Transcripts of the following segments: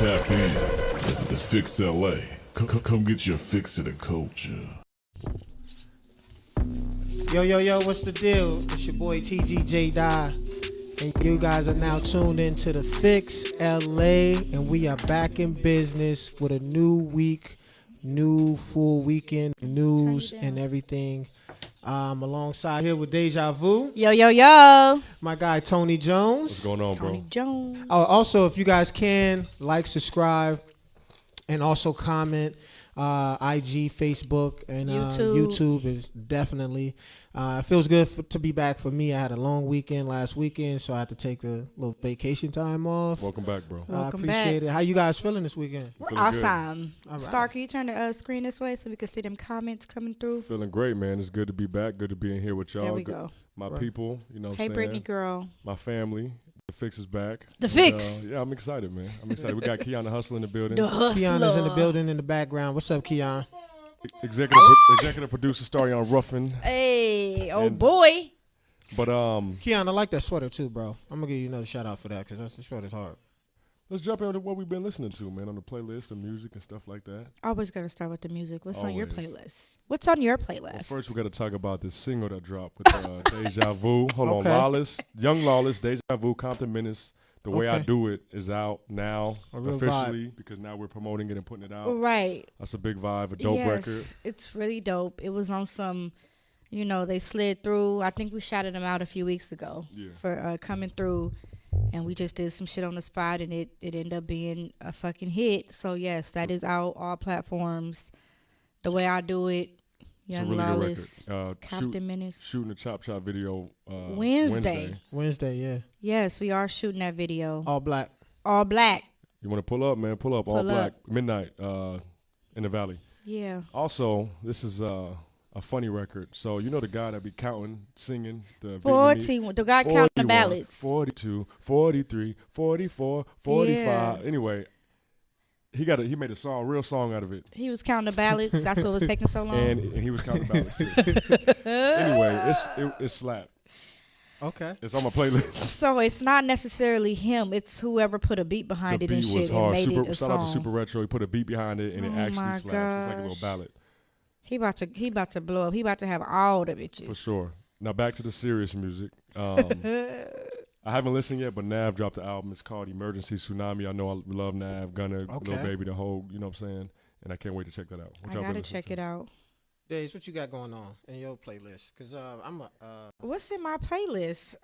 Tap in. The Fix LA. Come get your fix of the culture. Yo, what's the deal? It's your boy TGJ Die. And you guys are now tuned into the Fix LA. And we are back in business with a new week, new full weekend news and everything. Alongside here with Deja Vu. Yo. My guy Tony Jones. What's going on, bro? Tony Jones. Also, if you guys can, like, subscribe, and also comment. IG, Facebook, and YouTube is definitely. It feels good to be back for me. I had a long weekend last weekend, so I had to take a little vacation time off. Welcome back, bro. I appreciate it. How you guys feeling this weekend? We're awesome. Right. Star, can you turn the screen this way so we can see them comments coming through? Feeling great, man. It's good to be back. Good to be in here with y'all. There we go. My people, you know what Hey, I'm saying? Brittany girl. My family. The Fix is back. The Fix. Yeah, I'm excited, man. I'm excited. We got Keon the Hustler in the building. The Hustler. Keon is in the building in the background. What's up, Keon? Executive producer Starreon Ruffin. Hey, boy. But Keon, I like that sweater too, bro. I'm gonna give you another shout out for that because the sweater's hard. let's jump into what we've been listening to, man, on the playlist, the music and stuff like that. Always got to start with the music. What's on your Always. playlist? What's on your playlist? Well, first, we got to talk about this single that dropped with Deja Vu. Hold on, Okay. Young Lawless, Deja Vu, Compton Menace. The Way I Okay. Do It is out now A real officially because now we're promoting it and putting it out. Right. That's a big vibe, a dope record. Yes, it's really dope. It was on some, they slid through. I think we shouted them out a few weeks ago for coming through. And we just did some shit on the spot, and it ended up being a fucking hit. So, yes, that is out, all platforms. The Way I Do It, Young really Lawless, good record. Compton Menace. Shooting a Chop Chop video Wednesday. Wednesday, yeah. Yes, we are shooting that video. All black. All black. You want to pull up, man? Pull up. All Pull black. up. Midnight in the Valley. Yeah. Also, this is a funny record. So, you know the guy that be counting, singing the 40. The guy counting the 41, ballads. 42, 43, 44, 45. Yeah. Anyway, he made a real song out of it. He was counting the ballads. That's what was taking so long. And he was counting ballads too. Anyway, it slapped. Okay. It's on my playlist. So it's not necessarily him. It's whoever put a beat behind The it and beat shit was and hard. made it a Shout out to song. Super Retro. He put a beat behind it and it Oh actually my slaps. It's like a little gosh. ballad. He about to blow up. He about to have all the bitches. For sure. Now back to the serious music. I haven't listened yet, but Nav dropped the album. It's called Emergency Tsunami. I know I love Nav, Gunna, Lil Baby, the whole, you know what I'm saying? And I can't wait to check that out. I gotta check it out. Days, what you got going on in your playlist? Because I'm a... What's in my playlist?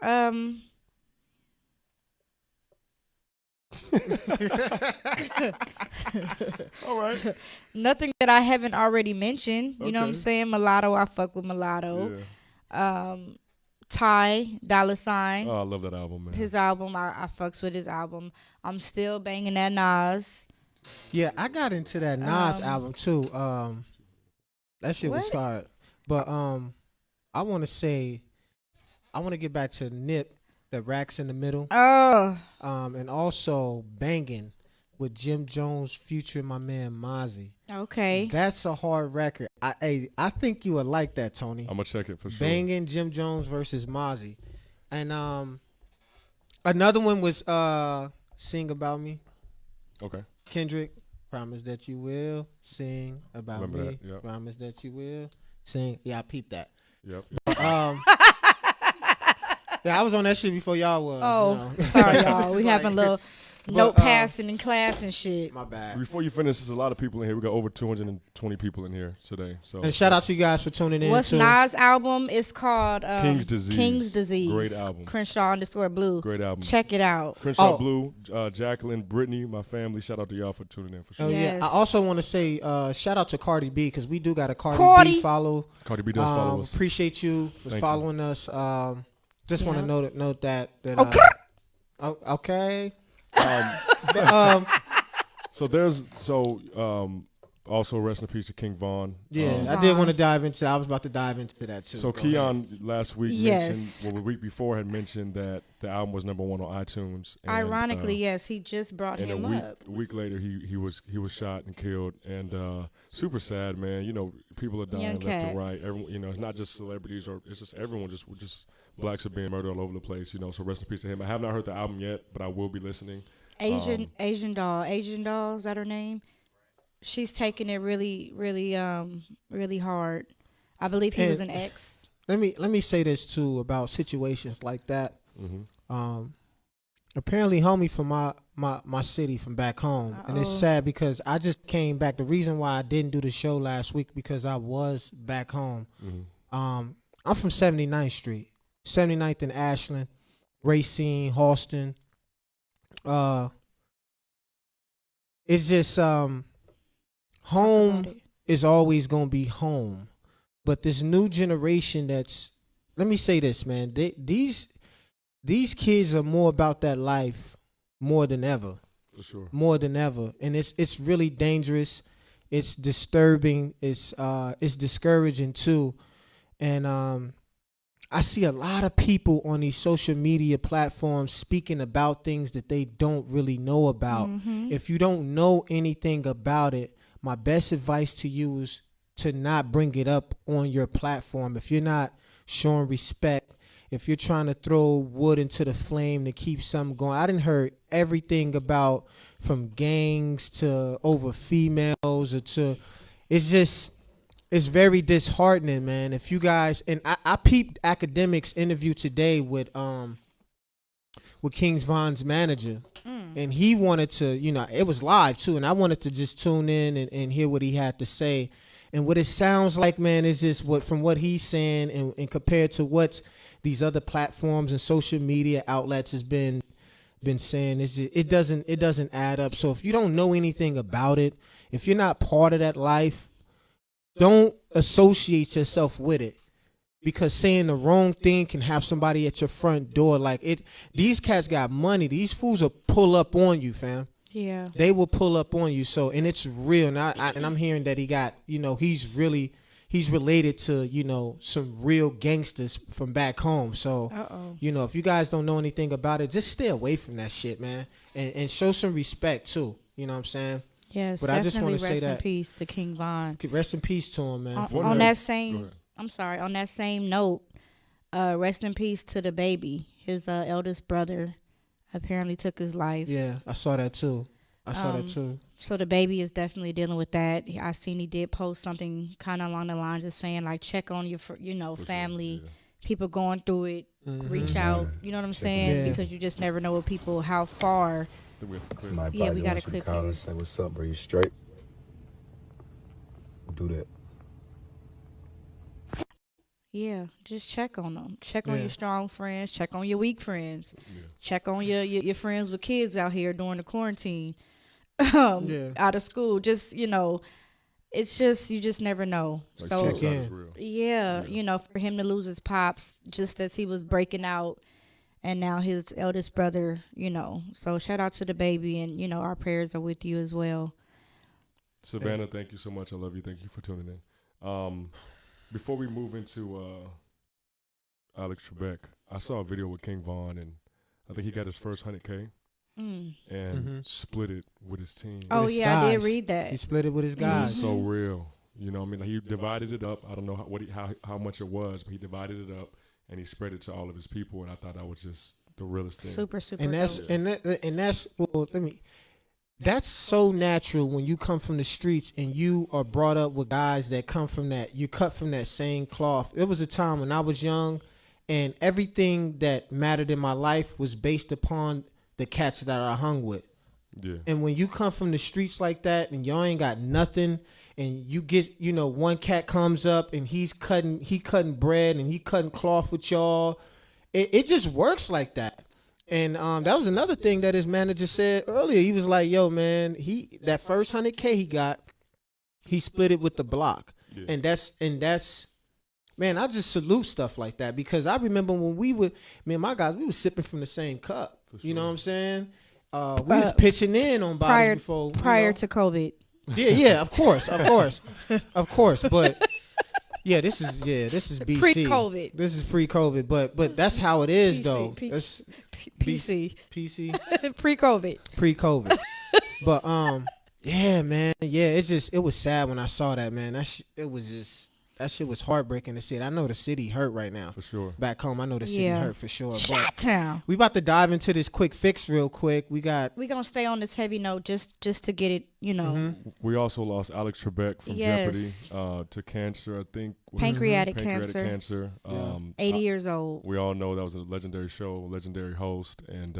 All right. Nothing that I haven't already mentioned. You know what I'm Okay. saying? Mulatto, I fuck with Mulatto. Yeah. Ty, Dollar Sign. Oh, I love that album, man. His album, I fucks with his album. I'm still banging that Nas. Yeah, I got into that Nas album too. That shit was What? hard. But I want to get back to Nip, the Racks in the Middle. Oh, And also Banging with Jim Jones featuring my man Mozzie. okay. That's a hard record. I think you would like that, Tony. I'm going to check it for sure. Banging Jim Jones versus Mozzie. And another one was Sing About Me. Okay. Kendrick, promise that you will sing about Remember me. that, yep. Promise that you will sing. Yeah, I peeped that. Yep. Yeah, I was on that shit before y'all was. Oh, you know. sorry, y'all. It's We like- having a little But, note passing in class and shit. My bad. Before you finish, there's a lot of people in here. We got over 220 people in here today. So And shout out to you guys for tuning in. What's too. Nas' album? It's called King's Disease. King's Disease. Great album. Crenshaw _Blue. Great album. Check it out. Crenshaw Oh. Blue, Jacqueline, Brittany, my family. Shout out to y'all for tuning in for sure. Oh yeah. Yes. I also want to say shout out to Cardi B because we do got a Cardi Cardi. B follow. Cardi B does follow us. Appreciate you for Thank you. following us. Just want to Yeah. note that. Okay. Okay. Also rest in peace to King Von. Yeah, I did want to dive into. I was about to dive into that too. So Go ahead. Keon last week Yes. the week before had mentioned that the album was #1 on iTunes. And, Ironically, yes, he just brought and him up. a week later he was shot and killed, and super sad, man. You know, people are dying Young left cat. and right. Everyone, you know, it's not just celebrities or it's just everyone. Just blacks are being murdered all over the place. You know, so rest in peace to him. I have not heard the album yet, but I will be listening. Asian doll, is that her name? She's taking it really, really, really hard. I believe he was an ex. Let me say this too about situations like that. Apparently homie from my city from back home. And it's sad because I just came back. The reason why I didn't do the show last week because I was back home. I'm from 79th Street, 79th and Ashland, Racine, Halston. It's just home is always gonna be home. But this new generation let me say this, man. These kids are more about that life more than ever. For sure. More than ever. And it's really dangerous. It's disturbing. It's discouraging too. And I see a lot of people on these social media platforms speaking about things that they don't really know about. If you don't know anything about it, my best advice to you is to not bring it up on your platform. If you're not showing respect, if you're trying to throw wood into the flame to keep something going. I done heard everything about from gangs to over females or to, it's very disheartening, man. If you guys, and I peeped Academics interview today with Kings Von's manager. And he wanted to, it was live too, and I wanted to just tune in and hear what he had to say. And what it sounds like, man, is just from what he's saying and compared to what these other platforms and social media outlets has been saying, it doesn't add up. So if you don't know anything about it, if you're not part of that life, don't associate yourself with it. Because saying the wrong thing can have somebody at your front door. These cats got money. These fools will pull up on you, fam. Yeah. They will pull up on you. So, and it's real. And I'm hearing that he got, he's related to, some real gangsters from back home. So, if you guys don't know anything about it, just stay away from that shit, man. And show some respect too. You know what I'm saying? Yes. But I just want to say rest that. in peace to King Von. Rest in peace to him, man. On that same note, rest in peace to the baby. His eldest brother apparently took his life. Yeah, I saw that too. So the baby is definitely dealing with that. I seen he did post something kind of along the lines of saying like, check on your, family. Sure, yeah. People going through it, reach out. You know what I'm saying? Yeah. Because you just never know how far. We got to clip it. Say what's up, bro. You straight? We'll do that. Yeah, just check on them. Check on your strong friends. Check on your weak friends. Yeah. Check on your friends with kids out here during the quarantine, out of school. Just it's just you just never know. Like so for him to lose his pops just as he was breaking out, and now his eldest brother. So shout out to the baby, and our prayers are with you as well. Savannah, thank you so much. I love you. Thank you for tuning in. Before we move into Alex Trebek, I saw a video with King Von, and I think he got his first 100K and split it with his team. Oh, yeah, I did read that. He split it with his guys. It was so real. He divided it up. I don't know how much it was, but he divided it up, and he spread it to all of his people, and I thought that was just the realest thing. Super and that's that's so natural when you come from the streets and you are brought up with guys that come from that. You cut from that same cloth. It was a time when I was young and everything that mattered in my life was based upon the cats that I hung with. Yeah. And when you come from the streets like that and y'all ain't got nothing and you get, one cat comes up and he cutting bread and he cutting cloth with y'all, it just works like that. And that was another thing that his manager said earlier. He was like, yo, man, that first 100K he got, he split it with the block. Yeah. And that's, man, I just salute stuff like that because I remember when me and my guys, we was sipping from the same cup. Sure. You know what I'm saying? We was pitching in on bottles prior to COVID. Yeah, of course. But yeah, this is BC. Pre-COVID. This is pre-COVID, but that's how it is though. PC. Pre-COVID. But yeah, man. Yeah, it was sad when I saw that, man. It was just that shit was heartbreaking to see. I know the city hurt right now. For sure. Back home, I know the city hurt for sure. Shot-town. We about to dive into this quick fix real quick. We gonna stay on this heavy note just to get it, you know. We also lost Alex Trebek from Jeopardy to cancer, I think. Pancreatic cancer. 80 years old. We all know that was a legendary show, legendary host, and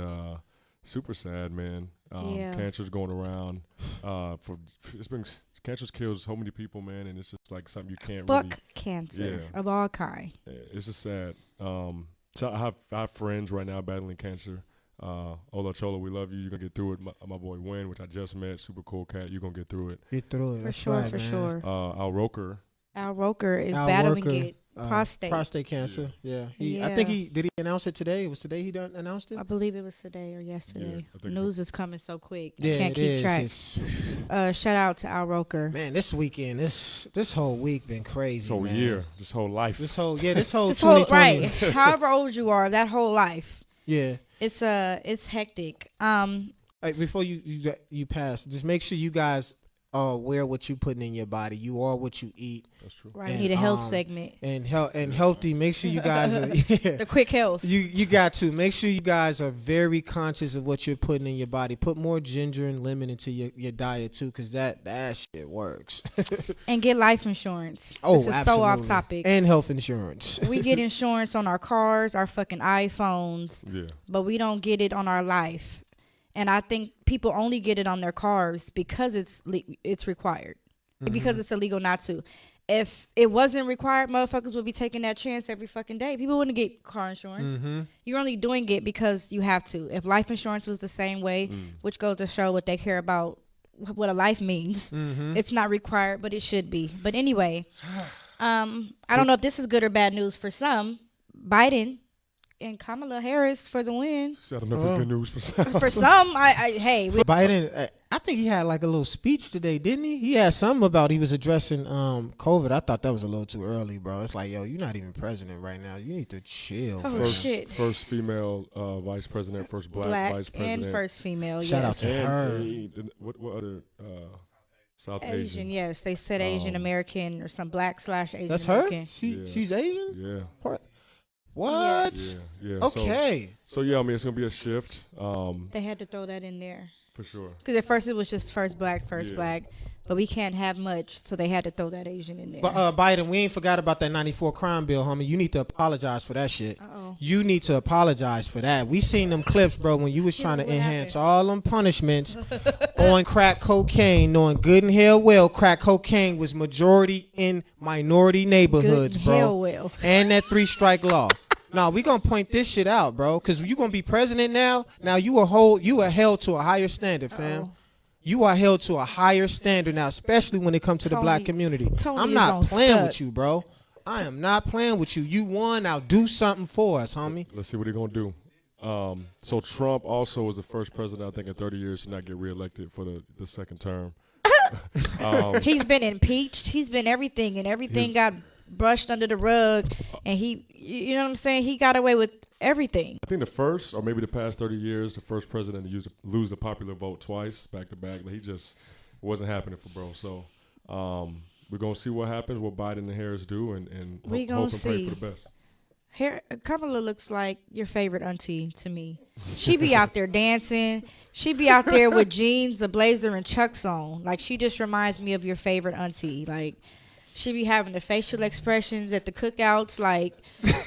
super sad, man. Cancer's going around. Cancer's killed so many people, man, and it's just like something you can't Fuck cancer of all kind. It's just sad. So I have friends right now battling cancer. Ola Chola, we love you. You're going to get through it. My boy Win, which I just met, super cool cat. You're going to get through it. Get through it. For sure, for sure. Al Roker. Al Roker is battling it. Prostate cancer. Yeah. I think did he announce it today? It was today he done announced it? I believe it was today or yesterday. News is coming so quick. Yeah, I can't keep track. Shout out to Al Roker. Man, this weekend, this whole week been crazy. This whole year, this whole life. This whole 2020. Right. However old you are, that whole life. Yeah. It's hectic. Before you pass, just make sure you guys are aware what you putting in your body. You are what you eat. That's true. Right. Need a health segment. And healthy. Make sure you guys are the quick health. You got to make sure you guys are very conscious of what you're putting in your body. Put more ginger and lemon into your diet too, because that shit works. And get life insurance. Oh, this is absolutely. so off topic. And health insurance. We get insurance on our cars, our fucking iPhones. Yeah. But we don't get it on our life. And I think people only get it on their cars because it's required. Because it's illegal not to. If it wasn't required, motherfuckers would be taking that chance every fucking day. People wouldn't get car insurance. You're only doing it because you have to. If life insurance was the same way, which goes to show what they care about, what a life means, it's not required, but it should be. But anyway, I don't know if this is good or bad news for some. Biden and Kamala Harris for the win. I don't know if it's good news for some. For some, Biden, I think he had like a little speech today, didn't he? He had something about he was addressing COVID. I thought that was a little too early, bro. It's like, yo, you're not even president right now. You need to chill. Oh, shit. First female vice president, first black vice president. And first female, Shout out to her. What other South Asian, yes. They said Asian American or some black/Asian That's her? American. She's Asian? Yeah. What? Yeah. Okay. So yeah, I mean, it's going to be a shift. They had to throw that in there. For sure. Because at first it was just first black. But we can't have much, so they had to throw that Asian in there. But Biden, we ain't forgot about that 94 crime bill, homie. You need to apologize for that shit. Uh-oh. You need to apologize for that. We seen them clips, bro, when you was trying to enhance all them punishments on crack cocaine, knowing good and hell well crack cocaine was majority in minority neighborhoods, good bro. Hell well. And that 3-strike law. Nah, we gonna point this shit out, bro, because you gonna be president now. Now you are held to a higher standard, fam. Uh-oh. You are held to a higher standard now, especially when it comes to the black community. I'm not playing with you, bro. I am not playing with you. You won. Now do something for us, homie. Let's see what he's going to do. So Trump also was the first president, I think, in 30 years to not get reelected for the second term. He's been impeached. He's been everything, and everything got brushed under the rug. And you know what I'm saying? He got away with everything. I think the first, or maybe the past 30 years, the first president to lose the popular vote twice back to back. He just wasn't happening for bro. So we're gonna see what happens, what Biden and Harris do, and hope and pray for the best. Kamala looks like your favorite auntie to me. She be out there dancing. She be out there with jeans, a blazer, and Chucks on. Like, she just reminds me of your favorite auntie. Like, she be having the facial expressions at the cookouts, like,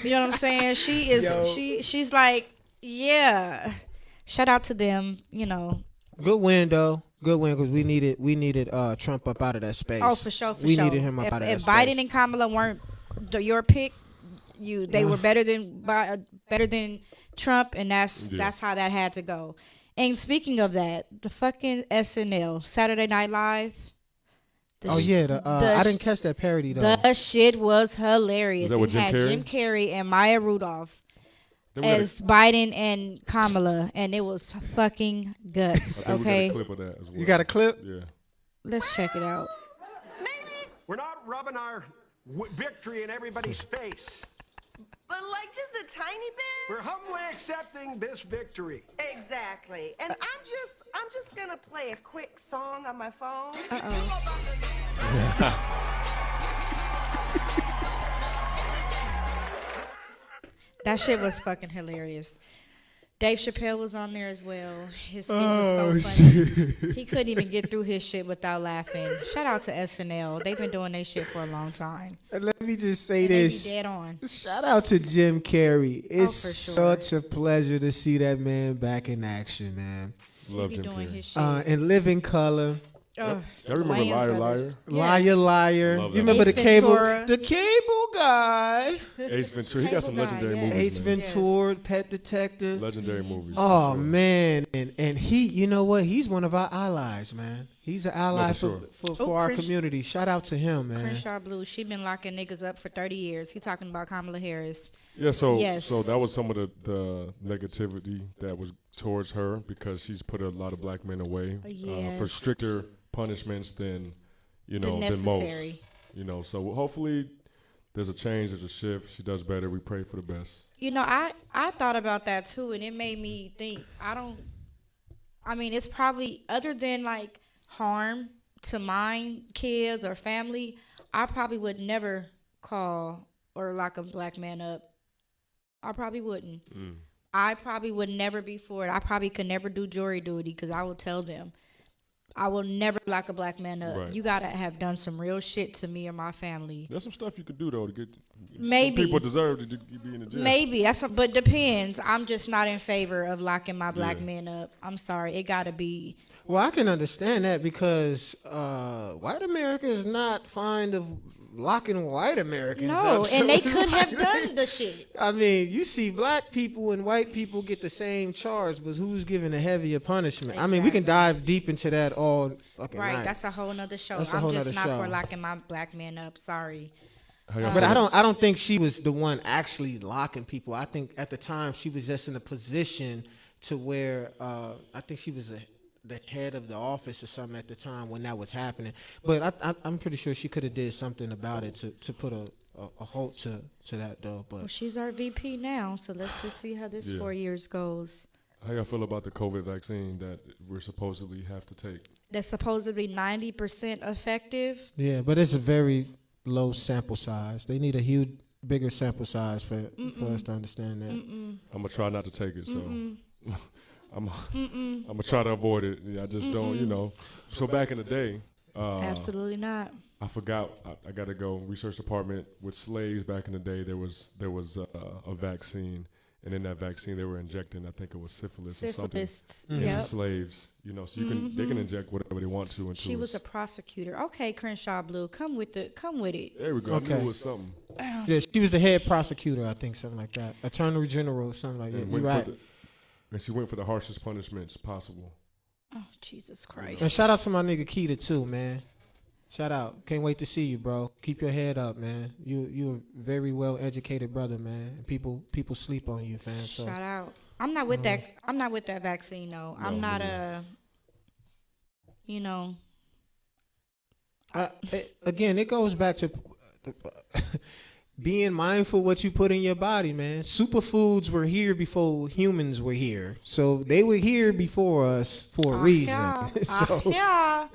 you know what I'm saying? She is, she's like, yeah. Shout out to them, you know. Good win, though. Good win, because we needed Trump up out of that space. Oh, for sure, we needed him up out of that space. If Biden and Kamala weren't your pick, they were better than Trump, and that's how that had to go. And speaking of that, the fucking SNL, Saturday Night Live. I didn't catch that parody, though. The shit was hilarious. Is that with Jim Carrey? Jim Carrey and Maya Rudolph as Biden and Kamala, and it was fucking guts, okay? We got a clip of that as well. You got a clip? Yeah. Let's check it out. Maybe. We're not rubbing our victory in everybody's face. But like just a tiny bit? We're humbly accepting this victory. Exactly. And I'm just gonna play a quick song on my phone. That shit was fucking hilarious. Dave Chappelle was on there as well. His skit was so funny. He couldn't even get through his shit without laughing. Shout out to SNL. They've been doing their shit for a long time. And let me just say And this. they be dead on. Shout out to Jim Carrey. It's for sure. such a pleasure to see that man back in action, man. He be doing his shit. In living color. Y'all remember Wayans Liar Brothers. Liar? Yes. Liar. Love You that remember Ace the Ventura. cable guy. Ace Ventura. He got some Cable guy, legendary yes. movies. Ace man. Ventura, Pet Detective. Legendary movies. Oh for sure. man, and he, you know what? He's one of our allies, man. He's an ally for for Oh, our Chris- community. Shout out to him, man. Crenshaw Blue, she been locking niggas up for 30 years. He talking about Kamala Harris. Yeah, so Yes. so that was some of the negativity that was towards her because she's put a lot of black men away for Yes. stricter punishments than The than most. necessary. So hopefully there's a change, there's a shift. She does better. We pray for the best. I thought about that too, and it made me think. It's probably, other than like harm to mine, kids, or family, I probably would never call or lock a black man up. I probably wouldn't. I probably would never be for it. I probably could never do jury duty because I will tell them, I will never lock a black man up. Right. You gotta have done some real shit to me or my family. There's some stuff you could do though to get. Maybe. Some people deserve to be in the jail. Maybe but depends. I'm just not in favor of locking my black men up. I'm sorry, it gotta be. Well, I can understand that because white America is not fond of locking white Americans No, up. and they So could have done the shit. I mean, you see black people and white people get the same charge, but who's giving a heavier punishment? I mean, we can Exactly. dive deep into that all fucking Right, night. that's a whole nother show. That's a I'm whole just nother not show. for locking my black men up. Sorry. How y'all But feel? I don't think she was the one actually locking people. I think at the time she was just in a position to where I think she was the head of the office or something at the time when that was happening. But I'm pretty sure she could have did something about it to put a halt to that though. Well, But she's our VP now, so let's just see how this 4 years goes. How y'all feel about the COVID vaccine that we're supposedly have to take? That's supposedly 90% effective. yeah, but it's a very low sample size. They need a huge, bigger sample size for us to understand that. I'm gonna try not to take it, so I'm gonna try to avoid it. Yeah, I just don't, So back in the day, Absolutely not. I forgot. I got to go. Research department with slaves back in the day. There was a vaccine, and in that vaccine they were injecting. I think it was syphilis or something Syphilis. into Yep. slaves. So they can inject whatever they want to into. She was a us. prosecutor. Okay, Crenshaw Blue, come with it. There we go. I knew Okay. it was something. Yeah, she was the head prosecutor, I think, something like that. Attorney General or something like that. And You're right. and she went for the harshest punishments possible. Oh, Jesus Christ. And shout out to my nigga Keita too, man. Shout out. Can't wait to see you, bro. Keep your head up, man. You a very well educated brother, man. And people sleep on you, fam. So Shout out. I'm not with that. I'm not with that vaccine though. I'm not again, it goes back to being mindful what you put in your body, man. Superfoods were here before humans were here, so they were here before us for a reason. Yeah. So Yeah.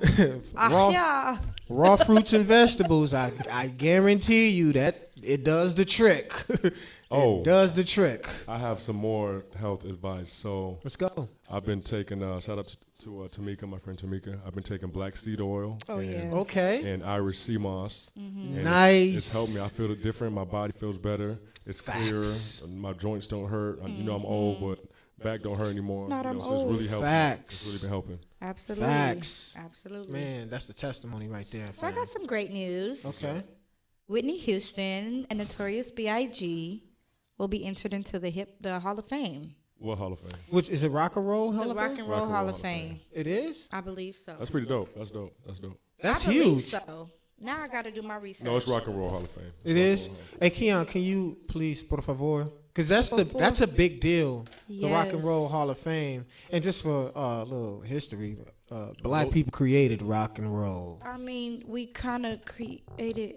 Yeah. raw fruits and vegetables, I guarantee you that it does the trick. Oh. It does the trick. I have some more health advice. So Let's go. I've been taking shout out to Tamika, my friend Tamika. I've been taking black seed oil Oh, and, yeah. Okay. and Irish sea moss. And Nice. It's helped me. I feel it different. My body feels better. It's clearer. Facts. My joints don't hurt. I'm old, but back don't hurt anymore. Not I'm so it's really old. helping. Facts. It's really been helping. Absolutely. Facts. Absolutely. Man, that's the testimony right there. So I fam. got some great news. Okay. Whitney Houston and Notorious B.I.G. will be entered into the Hall of Fame. What Hall of Fame? Which is it? Rock and Roll Hall The of Rock Fame? and Roll Hall of Fame. It is. I believe so. That's pretty dope. That's dope. That's dope. That's I believe huge. so. Now I got to do my research. No, it's Rock and Roll Hall of Fame. It is. Hey, Keon, can you please, por favor? Because that's a big deal. The Rock and Yes. Roll Hall of Fame. And just for a little history, black people created rock and roll. I mean, we kind of created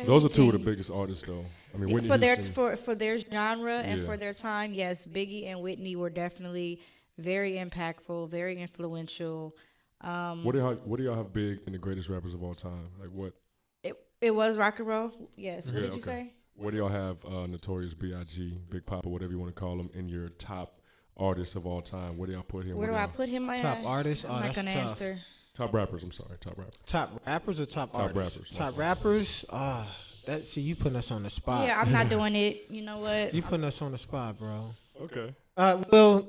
Those are two of the everything. biggest artists, though. I mean, Whitney for their Houston. for their genre and Yeah. for their time. Yes, Biggie and Whitney were definitely very impactful, very influential. What do y'all have big in the greatest rappers of all time? Like what? It was rock and roll. Yes. What Yeah, did you okay. say? Where do y'all have Notorious B.I.G., Big Papa, whatever you want to call him, in your top artists of all time? Where do y'all put him? Where do I put him? Top artists? I'm not that's gonna tough. answer. Top rappers, I'm sorry. Top rappers. Top rappers or top artists? Rappers. Top rappers? See, you putting us on the spot. Yeah, I'm not doing it. You know what? You putting us on the spot, bro. Okay. Well,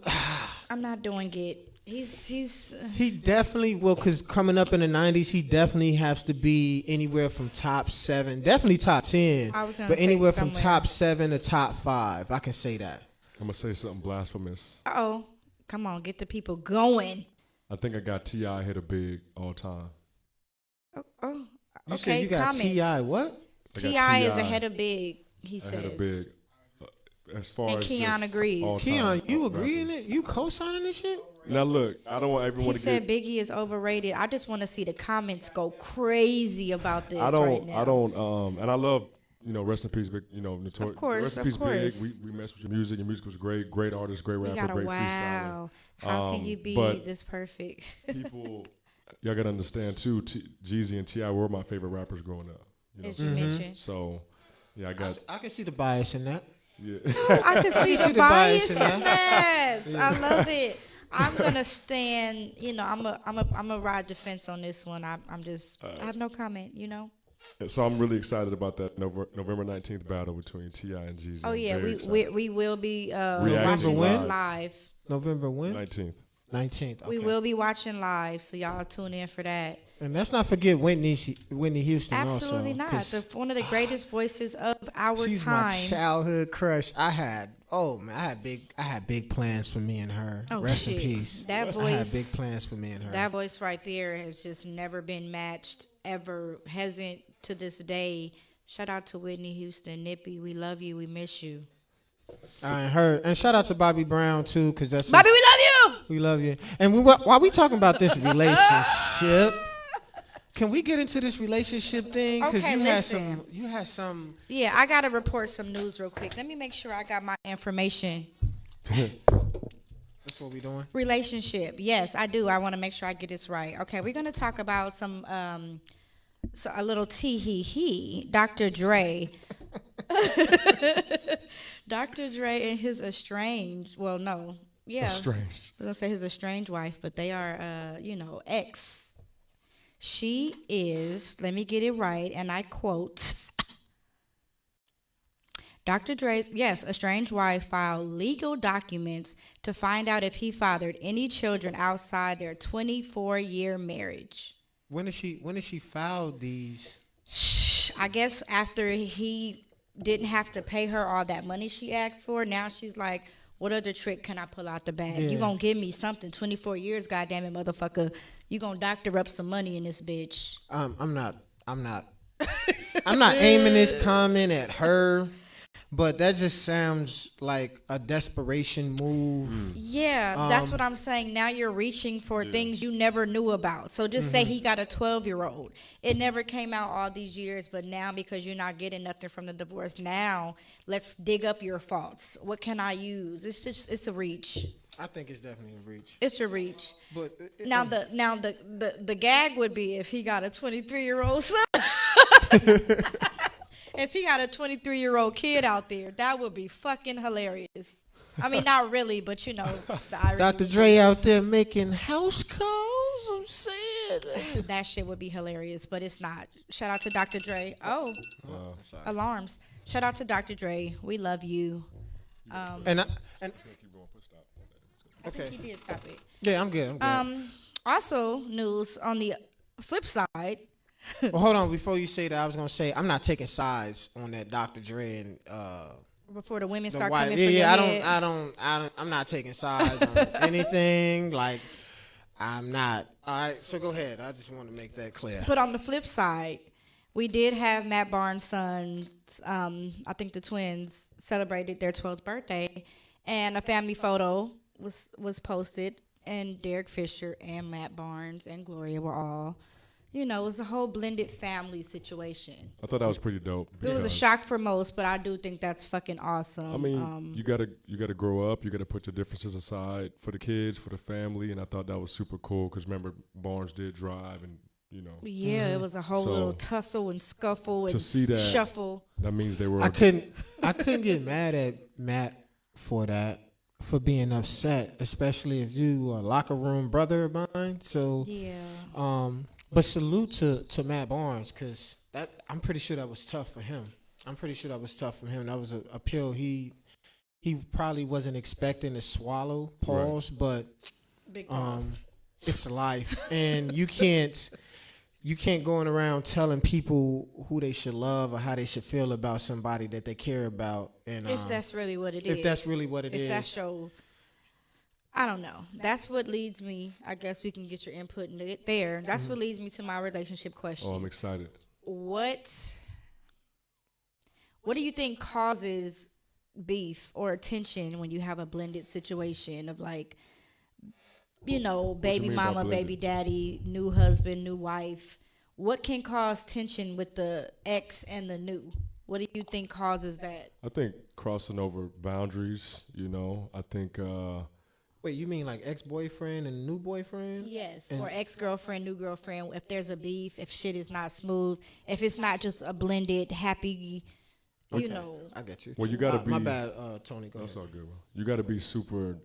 I'm not doing it. He definitely will, because coming up in the 90s, he definitely has to be anywhere from top 7, definitely top 10, but anywhere from top 7 to top 5. I can say that. I'm going to say something blasphemous. Uh-oh. Come on, get the people going. I think I got T.I. hit a big all time. Oh. You Okay, said you got comments. T.I. what? T.I. is ahead of Big, he says. Ahead of Big. As far And as Keon just agrees. all Keon, time you agree in rappers. it? You co-signing this shit? Now look, I don't want everyone He to said get. Biggie is overrated. I just want to see the comments go crazy about this I don't. right now. I don't. And I love. Rest in peace, Big. Notorious. Of course, Rest in of peace, course. Big. We messed with your music. Your music was great. Great artist. Great We rapper. got a Great wow. freestyler. How can you be but this perfect? People, y'all gotta understand too. Jeezy and T.I. were my favorite rappers growing up. As you mentioned. So, yeah, I got. I can see the bias in that. Yeah. I can see the bias bias in in that. I love it. I'm gonna stand. I'm a ride the fence on this one. I have no comment. So I'm really excited about that November 19th battle between T.I. and Jeezy. Oh yeah, we will be Reaction watching this when? live. November when? 19th. 19th. Okay. We will be watching live, so y'all tune in for that. And let's not forget Whitney Houston Absolutely also. not. 'Cause One of the greatest voices of our she's time. my childhood crush. I had big plans for me and her. Oh, Rest shit. in peace. That I voice- had big plans for me and her. That voice right there has just never been matched, ever. Hasn't to this day. Shout out to Whitney Houston. Nippy, we love you. We miss you. I ain't heard. And shout out to Bobby Brown too, because that's Bobby, we love you. we love you. And while we talking about this relationship, can we get into this relationship thing? Because Okay, you had some. Yeah, I got to report some news real quick. Let me make sure I got my information. That's what we doing. Relationship. Yes, I do. I want to make sure I get this right. Okay, we're going to talk about a little tee-hee-hee. Dr. Dre. Dr. Dre and his estranged, well, no. Yeah. Estranged. I was going to say his estranged wife, but they are, ex. She is, let me get it right, and I quote, Dr. Dre's, estranged wife filed legal documents to find out if he fathered any children outside their 24-year marriage. When did she file these? I guess after he didn't have to pay her all that money she asked for, now she's like, what other trick can I pull out the bag? Yeah. You gonna give me something, 24 years, goddamn it, motherfucker. You gonna doctor up some money in this bitch. I'm not aiming this comment at her, but that just sounds like a desperation move. Yeah, that's what I'm saying. Now you're reaching for things you never knew about. So just say he got a 12-year-old. It never came out all these years, but now because you're not getting nothing from the divorce, now let's dig up your faults. What can I use? It's a reach. I think it's definitely a reach. It's a reach. But Now the gag would be if he got a 23-year-old son. If he got a 23-year-old kid out there, that would be fucking hilarious. I mean, not really, but the irony. Dr. Dre out there making house calls. I'm saying That shit would be hilarious, but it's not. Shout out to Dr. Dre. Oh, alarms. Shout out to Dr. Dre. We love you. and I okay. think he did stop it. Yeah, I'm good. Also, news on the flip side. Well, hold on. Before you say that, I was gonna say I'm not taking sides on that Dr. Dre and Before the women the start wife. coming for your head. I'm not taking sides on anything. Like, I'm not. All right. So go ahead. I just want to make that clear. But on the flip side, we did have Matt Barnes' sons, I think the twins, celebrated their 12th birthday, and a family photo was posted, and Derek Fisher and Matt Barnes and Gloria were all, it was a whole blended family situation. I thought that was pretty dope. It was a shock for most, but I do think that's fucking awesome. I mean, you gotta grow up. You gotta put your differences aside for the kids, for the family, and I thought that was super cool because remember Barnes did drive and you know. Yeah, it was a whole So, little tussle and scuffle and to see that, shuffle. that means they were. I couldn't get mad at Matt for that, for being upset, especially if you are a locker room brother of mine. So Yeah. but salute to Matt Barnes, because I'm pretty sure that was tough for him. That was a pill he probably wasn't expecting to swallow. Pause, but Big pause. it's life, and you can't going around telling people who they should love or how they should feel about somebody that they care about. And if that's really what it is. If that's really what it is. If that's your, I don't know. That's what leads me. I guess we can get your input in it there. That's what leads me to my relationship question. Oh, I'm excited. What do you think causes beef or tension when you have a blended situation of, like, you know, baby mean by mama, blended? baby daddy, new husband, new wife? What can cause tension with the ex and the new? What do you think causes that? I think crossing over boundaries, you know. I think Wait, you mean like ex-boyfriend and new boyfriend? Yes, And- or ex-girlfriend, new girlfriend. If there's a beef, if shit is not smooth, if it's not just a blended, happy, you know. I get you. Well, you gotta My be- bad, Tony. Go that's ahead. all good, bro. You got to be super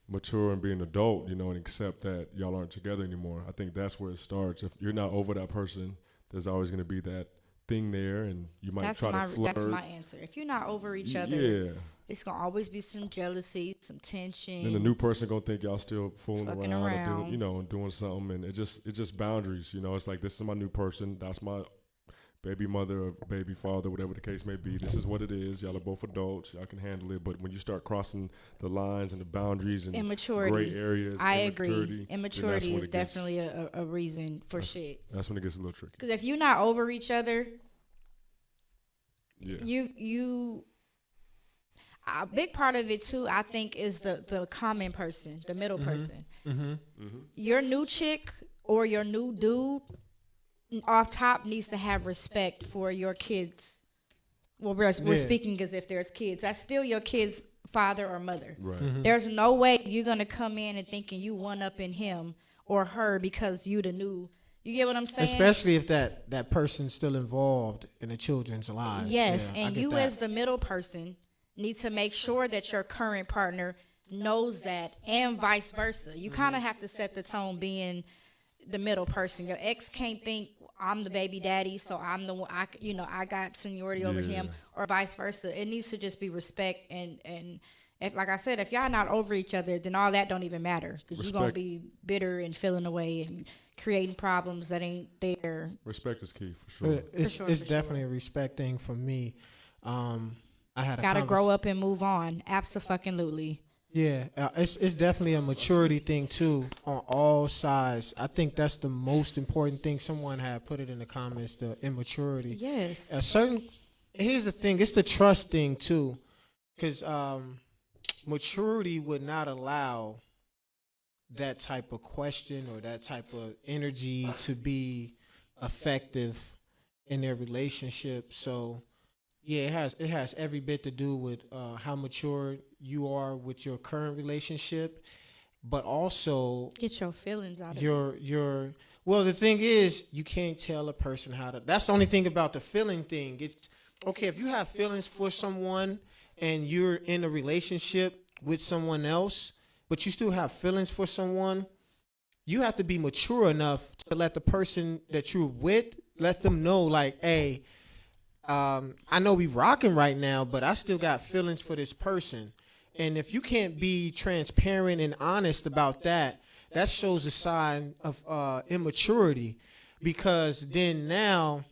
mature and be an adult, you know, and accept that y'all aren't together anymore. I think that's where it starts. If you're not over that person, there's always going to be that thing there, and you might try to flirt. That's my answer. If you're not over each other, Yeah. it's gonna always be some jealousy, some tension. Then the new person gonna think y'all still fooling Fucking around, or around. doing, you know, doing something, and it's just boundaries. You know, it's like, this is my new person. That's my baby mother or baby father, whatever the case may be. This is what it is. Y'all are both adults. Y'all can handle it. But when you start crossing the lines and the boundaries and Immaturity. gray areas, I immaturity, agree. then Immaturity that's when is it gets- definitely a reason for shit. That's when it gets a little tricky. Because if you're not over each other, Yeah. you a big part of it too, I think, is the common person, the middle person. Your new chick or your new dude off top needs to have respect for your kids. Well, we're Yeah. speaking as if there's kids. That's still your kid's father or mother. Right. There's no way you're gonna come in and thinking you one up in him or her because you the new. You get what I'm saying? Especially if that person's still involved in the children's lives. Yes, Yeah, I and get you that. as the middle person need to make sure that your current partner knows that, and vice versa. You kind of have to set the tone being the middle person. Your ex can't think I'm the baby daddy, so I'm the one. I got seniority over Yeah. him, or vice versa. It needs to just be respect and. If, like I said, if y'all not over each other, then all that don't even matter, because you're gonna Respect. be bitter and feeling away and creating problems that ain't there. Respect is key for sure. It's sure, it's for definitely a respect thing for me. I had a Gotta grow up and move on. Abso-fucking-lutely. Yeah, it's definitely a maturity thing too on all sides. I think that's the most important thing. Someone had put it in the comments, the immaturity. Yes. Here's the thing, it's the trust thing too, because maturity would not allow that type of question or that type of energy to be effective in their relationship. So yeah, it has every bit to do with how mature you are with your current relationship, but also Get your feelings out of it. your well, the thing is, you can't tell a person how to. That's the only thing about the feeling thing. It's okay if you have feelings for someone and you're in a relationship with someone else, but you still have feelings for someone. You have to be mature enough to let the person that you're with, let them know, like, hey, I know we rocking right now, but I still got feelings for this person. And if you can't be transparent and honest about that, that shows a sign of immaturity, because then now,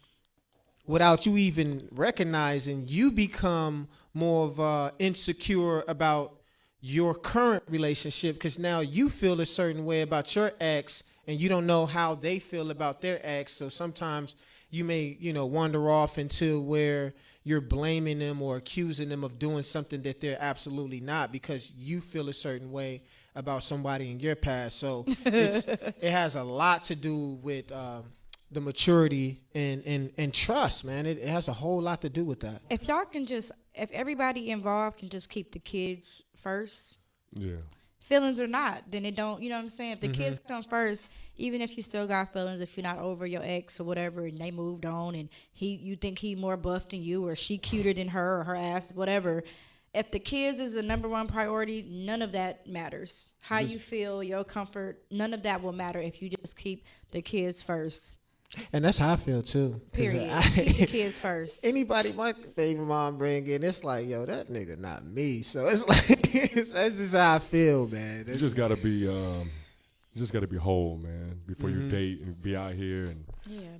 without you even recognizing, you become more of insecure about your current relationship, because now you feel a certain way about your ex and you don't know how they feel about their ex. So sometimes you may, wander off into where you're blaming them or accusing them of doing something that they're absolutely not, because you feel a certain way about somebody in your past. So it has a lot to do with the maturity and trust, man. It has a whole lot to do with that. If everybody involved can just keep the kids first, Yeah. feelings or not, then it don't, you know what I'm saying? If the kids come first, even if you still got feelings, if you're not over your ex or whatever, and they moved on, and you think he more buff than you, or she cuter than her, or her ass, whatever. If the kids is the number one priority, none of that matters. How you feel, your comfort, none of that will matter if you just keep the kids first. And that's how I feel too. Period. Keep the kids first. Anybody my baby mom bring in, it's like, yo, that nigga not me. So it's like that's just how I feel, man. You just gotta be whole, man, before you date and be out here and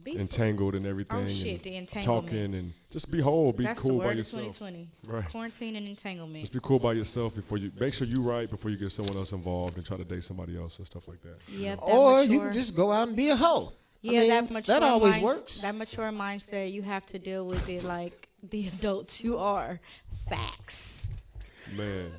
entangled and everything. Oh shit, the entanglement. Talking and just be whole, be That's cool the word by of yourself. 2020. Right. Quarantine and entanglement. Just be cool by yourself before you make sure you right before you get someone else involved and try to date somebody else and stuff like that. Yep. Or you can just go out and be a hoe. Yeah, I mean, that always works. That mature mindset, you have to deal with it like the adults you are. Facts. Man.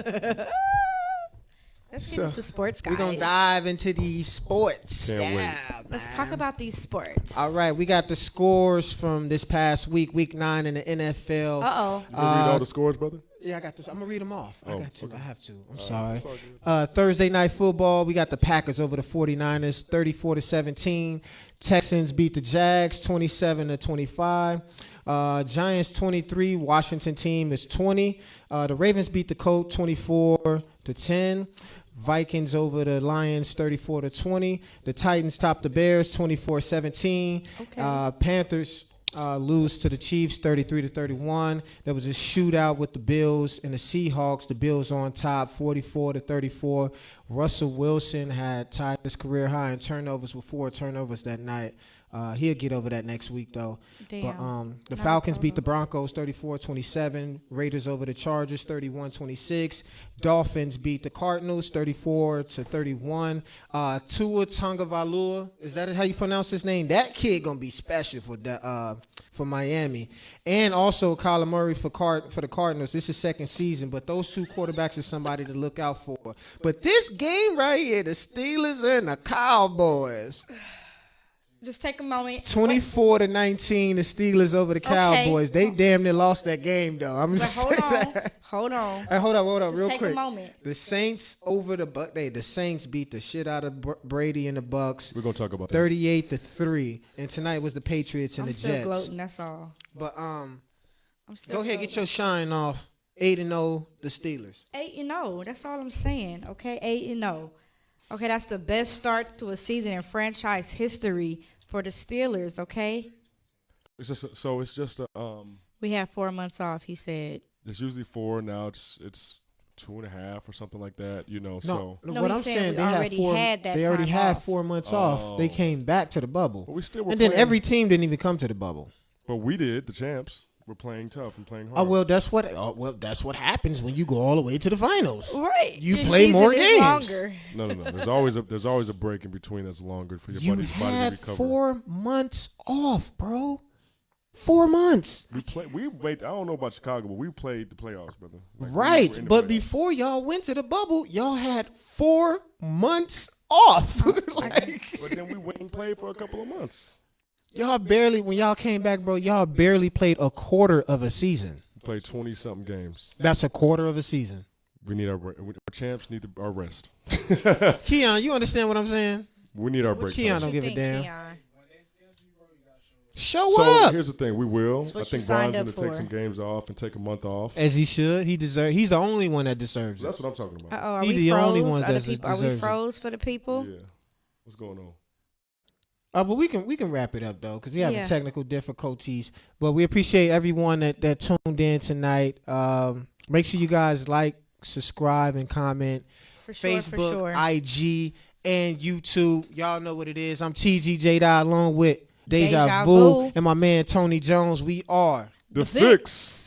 Let's get into sports, guys. We're going to dive into these sports. Can't wait. Let's talk about these sports. All right, we got the scores from this past week, week 9 in the NFL. Uh-oh. You gonna read all the scores, brother? Yeah, I got this. I'm going to read them off. I got to. Okay. I have to. I'm sorry. Thursday night football, we got the Packers over the 49ers, 34-17. Texans beat the Jags, 27-25. Giants 23, Washington team is 20. The Ravens beat the Colts 24-10. Vikings over the Lions 34-20. The Titans top the Bears 24-17. Okay. Panthers lose to the Chiefs 33-31. There was a shootout with the Bills and the Seahawks. The Bills on top 44-34. Russell Wilson had tied his career high in turnovers with 4 turnovers that night. He'll get over that next week, though. Damn. But the Falcons beat the Broncos 34-27. Raiders over the Chargers 31-26. Dolphins beat the Cardinals 34-31. Tua Tagovailoa, is that how you pronounce his name? That kid gonna be special for Miami. And also Kyler Murray for the Cardinals. This is second season, but those two quarterbacks are somebody to look out for. But this game right here, the Steelers and the Cowboys. Just take a moment. 24-19, the Steelers over the Cowboys. They damn near lost that game, though. I'm just saying that. Hold on. Hey, hold on, Just real take quick. a moment. The Saints over the Saints beat the shit out of Brady and the Bucks. We're gonna talk about that. 38-3, and tonight was the Patriots and I'm the still Jets. gloating, that's all. But I'm still go ahead, gloating. get your shine off. 8-0, the Steelers. 8-0. That's all I'm saying. Okay, 8-0. Okay, that's the best start to a season in franchise history for the Steelers. Okay. It's just We had 4 months off. He said. It's usually 4 now. It's 2.5 or something like that. You know. No, No, what he's I'm saying saying, we they already had that They already time had off. 4 months off. They came back to the bubble, But we still were and then playing- every team didn't even come to the bubble. But we did. The champs were playing tough and playing hard. Oh well, that's what happens when you go all the way to the finals. Right. You Your play more season is games. longer. No. There's always a break in between that's longer for your You body to had recover. 4 months off, bro. 4 months. We wait. I don't know about Chicago, but we played the playoffs, brother. Like, we Right, were in the but playoffs. before y'all went to the bubble, y'all had 4 months off. Like, But then we went and played for a couple of months. when y'all came back, bro, y'all barely played a quarter of a season. We played 20-something games. That's a quarter of a season. We need our champs need our rest. Keon, you understand what I'm saying? We need our break. Keon time. don't give a Think, damn. Keon? Show So up. here's the thing. We will. That's I what think you Brian's signed going up to take for. some games off and take a month off. As he should. He's the only one that deserves it. That's what I'm talking about. Are He we the froze? only ones Are that we deserves it. froze for the people? Yeah. What's going on? But we can wrap it up though, because we have Yeah. technical difficulties. But we appreciate everyone that tuned in tonight. Make sure you guys like, subscribe, and comment. For sure, Facebook, for sure. IG, and YouTube. Y'all know what it is. I'm TGJ along with Deja Deja Vu Vu. and my man Tony Jones. We are The Fix. Fix.